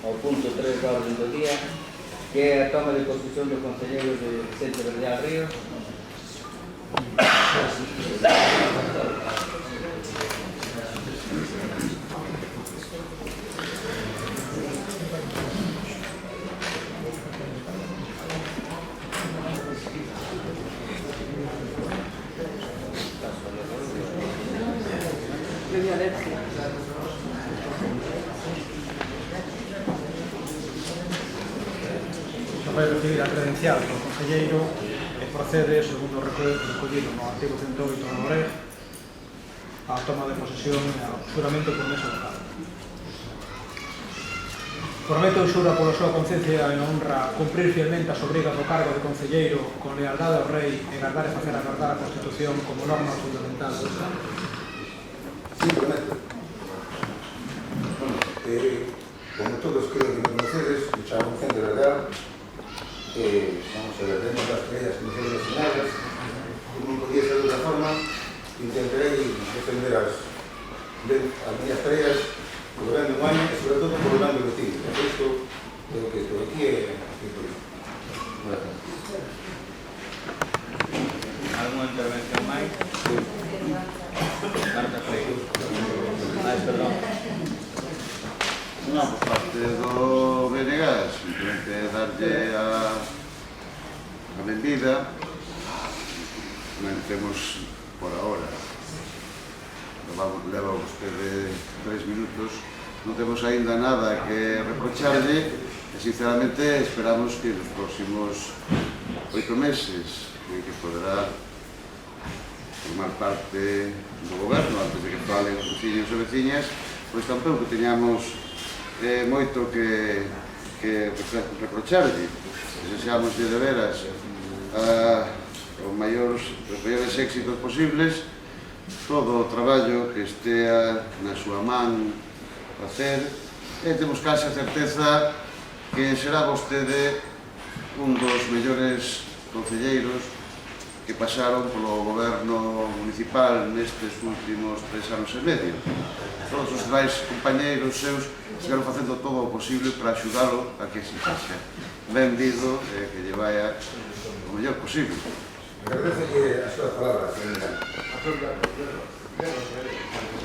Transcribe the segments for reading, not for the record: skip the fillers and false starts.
ao punto 3 da orden do día, que é a toma de posición do concelleiro de Vicente Verdeal Ríos. Vai recibir a credencial do concelleiro e procede, segundo o recollido no artigo 108 da LOREG, a toma de posesión e ao xuramento por mesa local. Promete ou xura pola súa conciencia e honra cumprir fielmente as obrigas do cargo de concelleiro con lealdade ao rei e guardar e facer agardar a Constitución como norma fundamental do Estado. Sí, prometo. Como todos creo que me conocedes, me chamo Vicente Verdeal. Vamos a ver, tenemos las tareas que me fueron asignadas, como podía ser de outra forma, intentarei defender as minhas tareas polo ben do año e, sobre todo, polo ben do vecino. Por isto, o que estou aquí é por isto. Alguma intervención máis? Marta Freire. Perdón. Non, por parte do BNG, simplemente darlle a benvida. Non temos, por ahora, leva vostede 3 minutos, non temos aínda nada que reprocharlle e, sinceramente, esperamos que nos próximos 8 meses que poderá formar parte do goberno antes de que falen os veciños e veciñas, pois tampouco teñamos moito que reprocharlle. Desexamos de veras os maiores éxitos posibles, todo o traballo que estea na súa man facer, e temos case a certeza que será vostede un dos mellores concelleiros que pasaron polo goberno municipal nestes últimos 3 anos e medio. Todos os demais compañeiros seus estiveron facendo todo o posible para axudalo a que se sexa benvido e que lle vaya o mellor posible. Agradecelle as súas palabras, señora.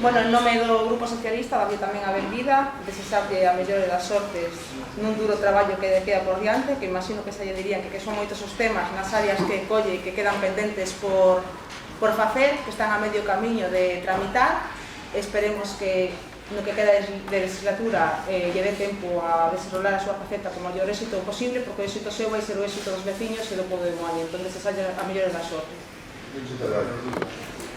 Bueno, en nome do Grupo Socialista, dalle tamén a benvida, desexarlle a mellor das sortes nun duro traballo que queda por diante, que imagino que se lle dirían que son moitos os temas nas áreas que colle e que quedan pendentes por facer, que están a medio camiño de tramitar. Esperemos que no que queda de legislatura lle dé tempo a desarrollar a súa faceta con o maior éxito posible, porque o éxito seu vai ser o éxito dos veciños e do povo de Moaña. Entón, desexarlle a mellor das sortes. Muchas gracias.